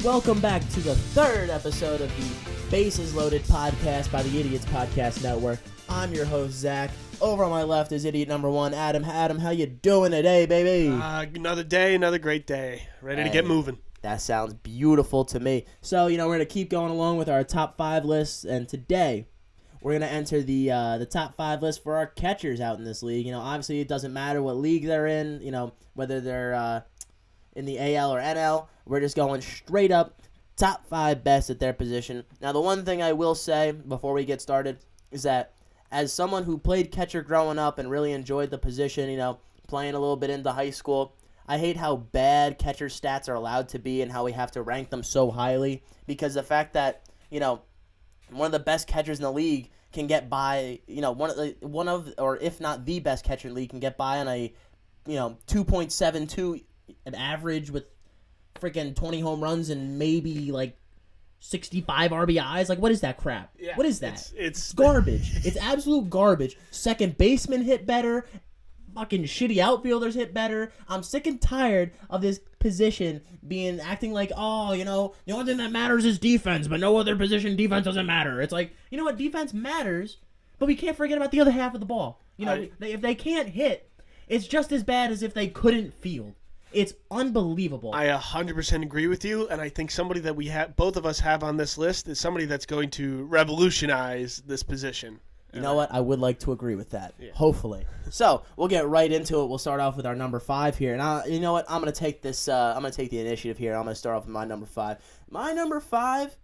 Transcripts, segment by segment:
Welcome back to the third episode of the Bases Loaded podcast by the Idiots Podcast Network. I'm your host, Zach. Over on my left is idiot number one, Adam. Adam, how you doing today, baby? Another day, another great day. Ready to get moving. That sounds beautiful to me. So, we're going to keep going along with our top 5 lists, and today we're going to enter the top 5 list for our catchers out in this league. Obviously it doesn't matter what league they're in, whether they're in the AL or NL. We're just going straight up top 5 best at their position. Now, the one thing I will say before we get started is that as someone who played catcher growing up and really enjoyed the position, playing a little bit into high school, I hate how bad catcher stats are allowed to be and how we have to rank them so highly, because the fact that, one of the best catchers in the league can get by, one of or if not the best catcher in the league can get by on a, 2.72 an average with freaking 20 home runs and maybe like 65 RBIs. Like, what is that crap? Yeah, what is that? It's garbage. It's absolute garbage. Second baseman hit better. Fucking shitty outfielders hit better. I'm sick and tired of this position acting like, the only thing that matters is defense, but no other position defense doesn't matter. It's like, you know what? Defense matters, but we can't forget about the other half of the ball. If they can't hit, it's just as bad as if they couldn't field. It's unbelievable. I 100% agree with you, and I think somebody that both of us have on this list is somebody that's going to revolutionize this position. You know what? I would like to agree with that. Yeah. Hopefully. So we'll get right into it. We'll start off with our number 5 here, and you know what? I'm gonna take this. I'm gonna take the initiative here. I'm gonna start off with my number 5. My number 5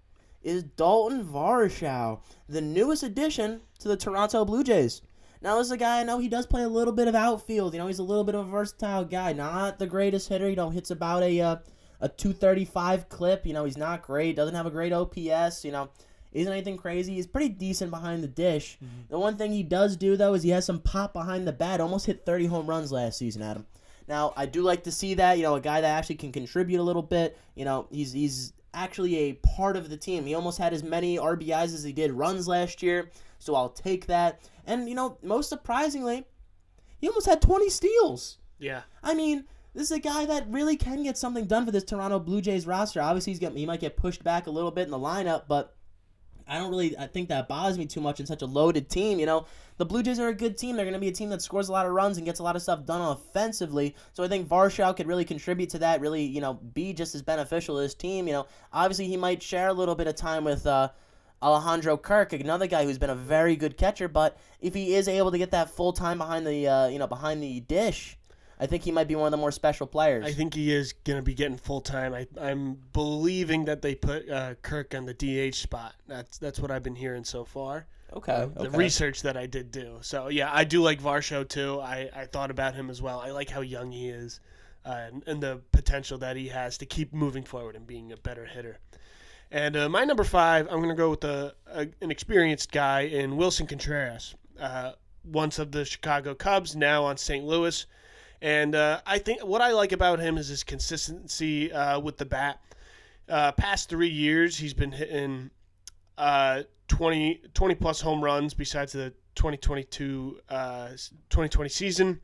is Dalton Varsho, the newest addition to the Toronto Blue Jays. Now, this is a guy I know he does play a little bit of outfield. He's a little bit of a versatile guy. Not the greatest hitter. Hits about a 235 clip. He's not great. Doesn't have a great OPS. Isn't anything crazy. He's pretty decent behind the dish. Mm-hmm. The one thing he does do, though, is he has some pop behind the bat. Almost hit 30 home runs last season, Adam. Now, I do like to see that. A guy that actually can contribute a little bit. He's actually a part of the team. He almost had as many RBIs as he did runs last year, so I'll take that. And, most surprisingly, he almost had 20 steals. Yeah. I mean, this is a guy that really can get something done for this Toronto Blue Jays roster. Obviously, he might get pushed back a little bit in the lineup, but I think that bothers me too much in such a loaded team. The Blue Jays are a good team. They're going to be a team that scores a lot of runs and gets a lot of stuff done offensively. So I think Varsho could really contribute to that, really, be just as beneficial to this team. Obviously he might share a little bit of time with Alejandro Kirk, another guy who's been a very good catcher, but if he is able to get that full time behind the dish, I think he might be one of the more special players. I think he is going to be getting full time. I'm believing that they put Kirk on the DH spot. That's what I've been hearing so far. Okay. The research that I did do. So, yeah, I do like Varsho, too. I thought about him as well. I like how young he is and the potential that he has to keep moving forward and being a better hitter. And my number 5, I'm going to go with an experienced guy in Wilson Contreras, once of the Chicago Cubs, now on St. Louis. And I think what I like about him is his consistency with the bat. Past 3 years, he's been hitting 20-plus home runs besides the 2020 season.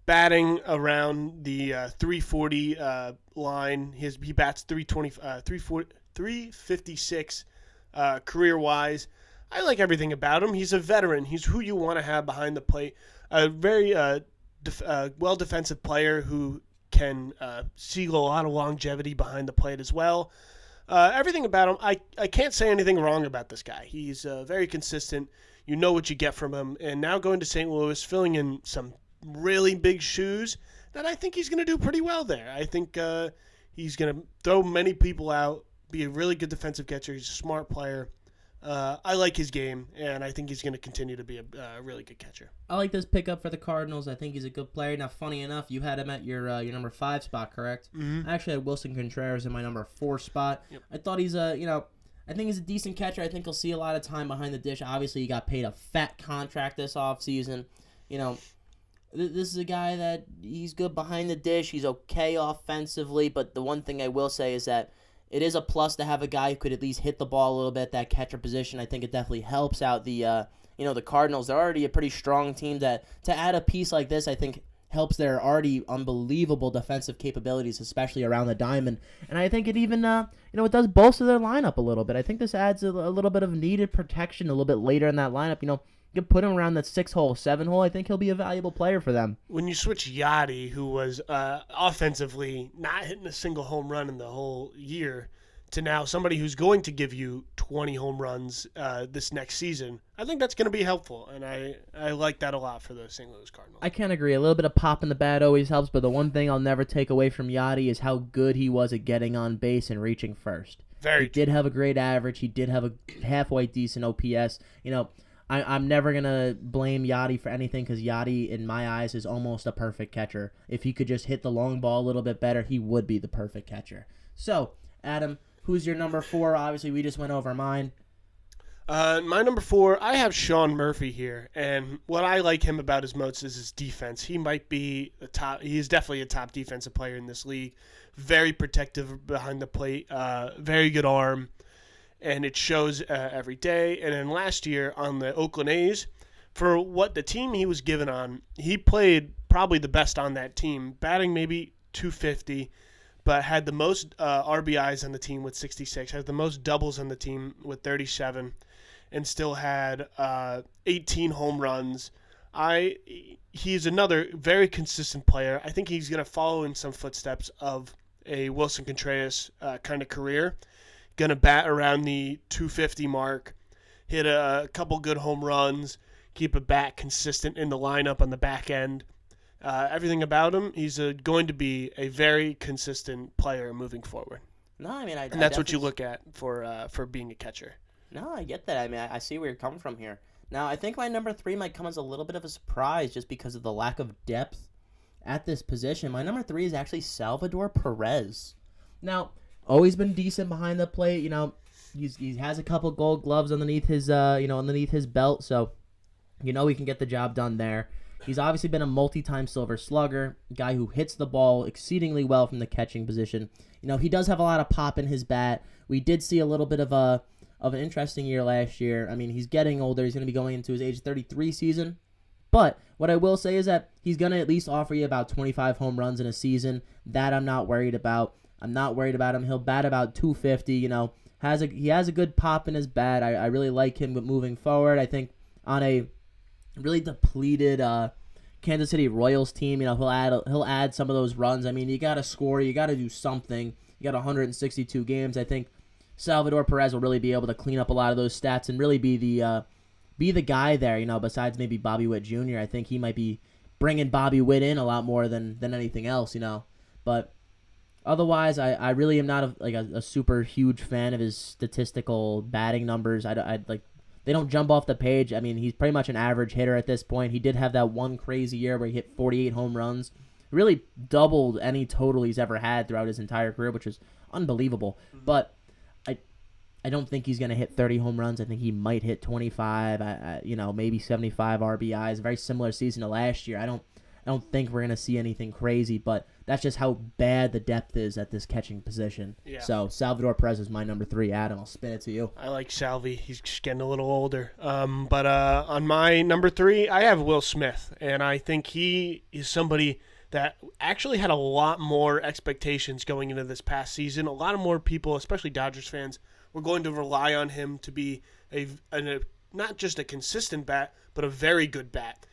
Batting around the 340 line. He bats 356 career-wise. I like everything about him. He's a veteran. He's who you want to have behind the plate. A very well-defensive player who can see a lot of longevity behind the plate as well. Everything about him, I can't say anything wrong about this guy. He's very consistent. You know what you get from him. And now going to St. Louis, filling in some really big shoes, that I think he's going to do pretty well there. I think he's going to throw many people out, be a really good defensive catcher. He's a smart player. I like his game, and I think he's going to continue to be a really good catcher. I like this pickup for the Cardinals. I think he's a good player. Now, funny enough, you had him at your number 5 spot, correct? Mm-hmm. I actually had Wilson Contreras in my number 4 spot. Yep. I thought I think he's a decent catcher. I think he'll see a lot of time behind the dish. Obviously, he got paid a fat contract this offseason. This is a guy that he's good behind the dish. He's okay offensively, but the one thing I will say is that it is a plus to have a guy who could at least hit the ball a little bit, that catcher position. I think it definitely helps out the Cardinals. They're already a pretty strong team. To add a piece like this, I think helps their already unbelievable defensive capabilities, especially around the diamond. And I think it even, it does bolster their lineup a little bit. I think this adds a little bit of needed protection a little bit later in that lineup. You can put him around that 6-hole, 7-hole. I think he'll be a valuable player for them. When you switch Yachty, who was offensively not hitting a single home run in the whole year, to now somebody who's going to give you 20 home runs this next season, I think that's going to be helpful, and I like that a lot for the St. Louis Cardinals. I can't agree. A little bit of pop in the bat always helps, but the one thing I'll never take away from Yachty is how good he was at getting on base and reaching first. He did have a great average. He did have a halfway decent OPS. I'm never going to blame Yachty for anything because Yachty, in my eyes, is almost a perfect catcher. If he could just hit the long ball a little bit better, he would be the perfect catcher. So, Adam, who's your number 4? Obviously, we just went over mine. My number 4, I have Sean Murphy here, and what I like him about his most is his defense. He might be he is definitely a top defensive player in this league. Very protective behind the plate, very good arm, and it shows every day. And then last year on the Oakland A's, for what the team he was given on, he played probably the best on that team, batting maybe .250, but had the most RBIs on the team with 66, had the most doubles on the team with 37, and still had 18 home runs. He's another very consistent player. I think he's going to follow in some footsteps of a Wilson Contreras kind of career. Going to bat around the 250 mark, hit a couple good home runs, keep a bat consistent in the lineup on the back end. Everything about him, he's going to be a very consistent player moving forward. No, I mean, and that's what you look at for being a catcher. No, I get that. I mean, I see where you're coming from here. Now, I think my number 3 might come as a little bit of a surprise just because of the lack of depth at this position. My number 3 is actually Salvador Perez. Now, always been decent behind the plate. He has a couple Gold Gloves underneath his underneath his belt, so he can get the job done there. He's obviously been a multi-time Silver Slugger, guy who hits the ball exceedingly well from the catching position. He does have a lot of pop in his bat. We did see a little bit of an interesting year last year. I mean, he's getting older. He's going to be going into his age 33 season. But what I will say is that he's going to at least offer you about 25 home runs in a season. That I'm not worried about. I'm not worried about him. He'll bat about 250, he has a good pop in his bat. I really like him moving forward. I think on a really depleted Kansas City Royals team, he'll add some of those runs. I mean, you got to score, you got to do something. You got 162 games. I think Salvador Perez will really be able to clean up a lot of those stats and really be the guy there, besides maybe Bobby Witt Jr. I think he might be bringing Bobby Witt in a lot more than anything else, But otherwise, I really am not a super huge fan of his statistical batting numbers. They don't jump off the page. I mean, he's pretty much an average hitter at this point. He did have that one crazy year where he hit 48 home runs. Really doubled any total he's ever had throughout his entire career, which is unbelievable. But I don't think he's going to hit 30 home runs. I think he might hit 25, maybe 75 RBIs. Very similar season to last year. I don't think we're going to see anything crazy, but that's just how bad the depth is at this catching position. Yeah. So Salvador Perez is my number 3. Adam, I'll spin it to you. I like Salvi. He's just getting a little older. But on my number 3, I have Will Smith, and I think he is somebody that actually had a lot more expectations going into this past season. A lot of more people, especially Dodgers fans, were going to rely on him to be not just a consistent bat, but a very good bat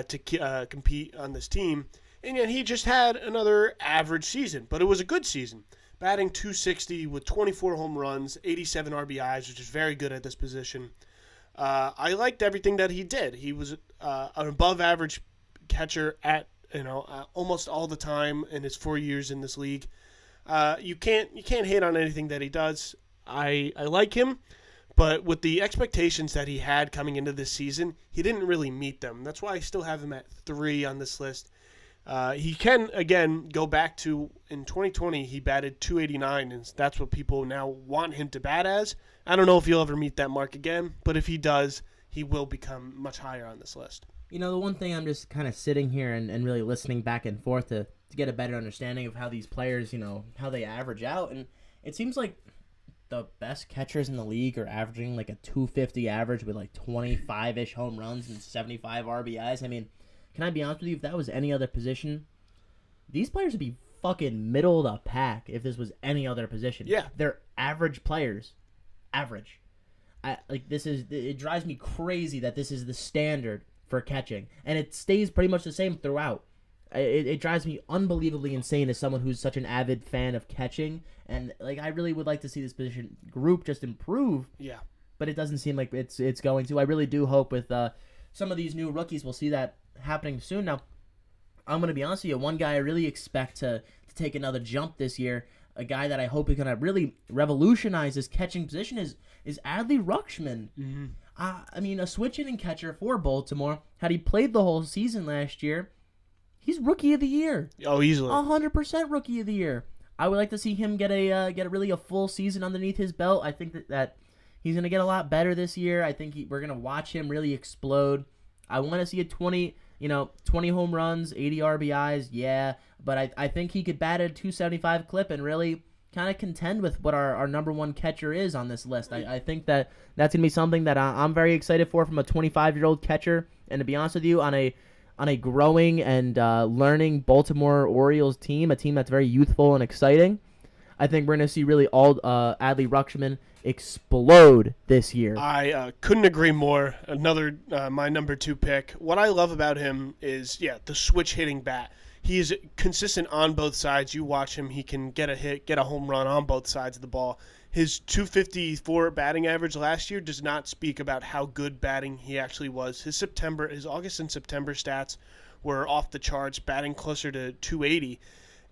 to compete on this team. And yet he just had another average season, but it was a good season. Batting .260 with 24 home runs, 87 RBIs, which is very good at this position. I liked everything that he did. He was an above-average catcher at almost all the time in his 4 years in this league. You can't hate on anything that he does. I like him, but with the expectations that he had coming into this season, he didn't really meet them. That's why I still have him at 3 on this list. He can, again, go back to, in 2020, he batted .289, and that's what people now want him to bat as. I don't know if he'll ever meet that mark again, but if he does, he will become much higher on this list. The one thing I'm just kind of sitting here and really listening back and forth to get a better understanding of how these players, how they average out, and it seems like the best catchers in the league are averaging like a .250 average with like 25-ish home runs and 75 RBIs. I mean, can I be honest with you? If that was any other position, these players would be fucking middle of the pack if this was any other position. Yeah. They're average players. Average. It drives me crazy that this is the standard for catching. And it stays pretty much the same throughout. It drives me unbelievably insane as someone who's such an avid fan of catching. And I really would like to see this position group just improve. Yeah. But it doesn't seem like it's going to. I really do hope with some of these new rookies we'll see that happening soon. Now, I'm going to be honest with you. One guy I really expect to take another jump this year, a guy that I hope is going to really revolutionize his catching position is Adley Rutschman. Mm-hmm. I mean, a switch hitting catcher for Baltimore. Had he played the whole season last year, he's Rookie of the Year. Oh, easily. 100% Rookie of the Year. I would like to see him get a full season underneath his belt. I think that he's going to get a lot better this year. I think we're going to watch him really explode. I want to see a 20 home runs, 80 RBIs, yeah. But I think he could bat at a 275 clip and really kind of contend with what our number one catcher is on this list. I think that's going to be something that I'm very excited for from a 25-year-old catcher. And to be honest with you, on a growing and learning Baltimore Orioles team, a team that's very youthful and exciting, I think we're going to see really all Adley Rutschman explode this year. I couldn't agree more. Another my number 2 pick. What I love about him is, the switch hitting bat. He is consistent on both sides. You watch him, he can get a hit, get a home run on both sides of the ball. His 254 batting average last year does not speak about how good batting he actually was. His August and September stats were off the charts, batting closer to 280.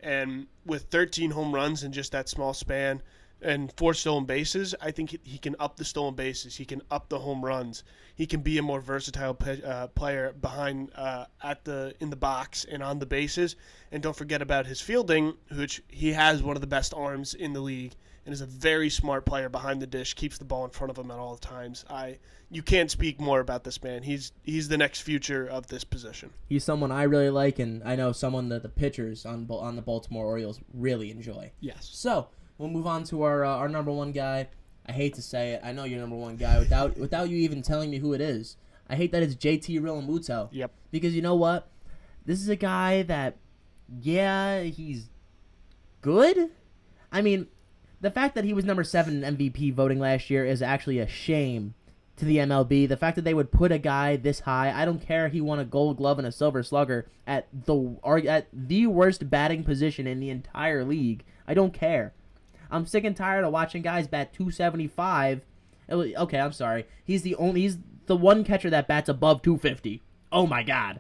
And with 13 home runs in just that small span and 4 stolen bases, I think he can up the stolen bases. He can up the home runs. He can be a more versatile player behind in the box and on the bases. And don't forget about his fielding, which he has one of the best arms in the league and is a very smart player behind the dish, keeps the ball in front of him at all times. You can't speak more about this man. He's the next future of this position. He's someone I really like, and I know someone that the pitchers on the Baltimore Orioles really enjoy. Yes. So we'll move on to our number one guy. I hate to say it. I know you're number one guy without you even telling me who it is. I hate that it's JT Realmuto. Yep. Because you know what? This is a guy that, he's good. I mean, the fact that he was number 7 in MVP voting last year is actually a shame to the MLB. The fact that they would put a guy this high, I don't care if he won a Gold Glove and a Silver Slugger at the worst batting position in the entire league. I don't care. I'm sick and tired of watching guys bat 275. Okay, I'm sorry. He's the one catcher that bats above 250. Oh my God.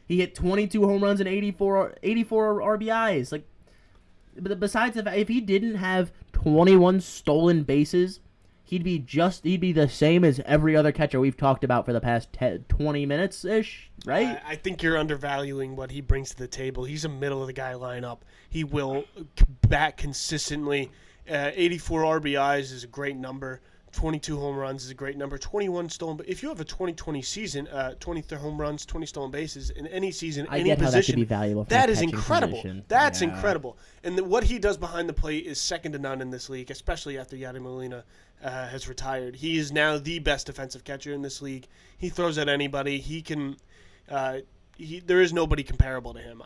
He hit 22 home runs and 84 RBIs. But besides the fact, if he didn't have 21 stolen bases, he'd be the same as every other catcher we've talked about for the past 20 minutes ish, right? I think you're undervaluing what he brings to the table. He's a middle of the guy lineup. He will bat consistently. 84 RBIs is a great number. 22 home runs is a great number. 21 stolen. But if you have a 2020 season, 20 home runs, 20 stolen bases in any season, any position, how that could be valuable. For that is incredible. Position. That's incredible. And what he does behind the plate is second to none in this league, especially after Yadier Molina has retired. He is now the best defensive catcher in this league. He throws at anybody. He can. There is nobody comparable to him.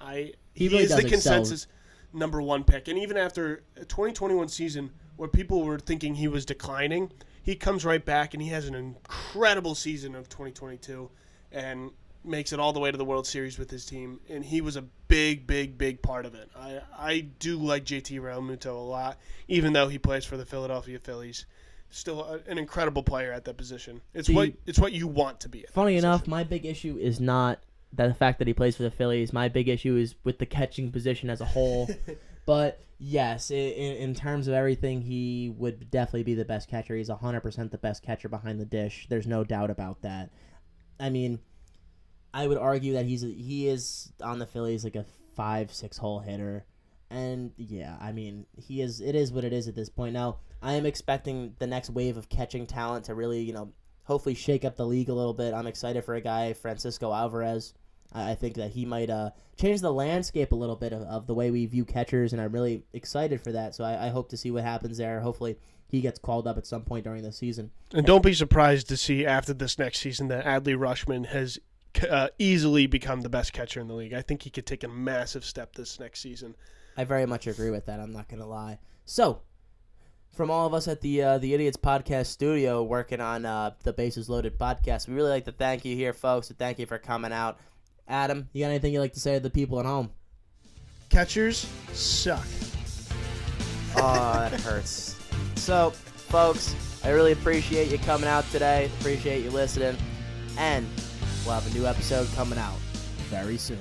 He really is the excel. consensus number 1 pick. And even after a 2021 season where people were thinking he was declining, he comes right back and he has an incredible season of 2022 and makes it all the way to the World Series with his team. And he was a big, big, big part of it. I do like JT Realmuto a lot, even though he plays for the Philadelphia Phillies. Still an incredible player at that position. It's what you want to be. Funny enough, my big issue is not the fact that he plays for the Phillies. My big issue is with the catching position as a whole. But yes, in terms of everything, he would definitely be the best catcher. He's 100% the best catcher behind the dish. There's no doubt about that. I mean, I would argue that he is on the Phillies like a 5-6 hole hitter. And yeah, I mean, it is what it is at this point. Now, I am expecting the next wave of catching talent to really, hopefully shake up the league a little bit. I'm excited for a guy, Francisco Alvarez. I think that he might change the landscape a little bit of the way we view catchers, and I'm really excited for that. So I hope to see what happens there. Hopefully he gets called up at some point during the season. And don't be surprised to see after this next season that Adley Rutschman has easily become the best catcher in the league. I think he could take a massive step this next season. I very much agree with that. I'm not going to lie. So, from all of us at the Idiots Podcast Studio working on the Bases Loaded podcast, we really like to thank you here, folks, and thank you for coming out. Adam, you got anything you'd like to say to the people at home? Catchers suck. Oh, that hurts. So, folks, I really appreciate you coming out today. Appreciate you listening. And we'll have a new episode coming out very soon.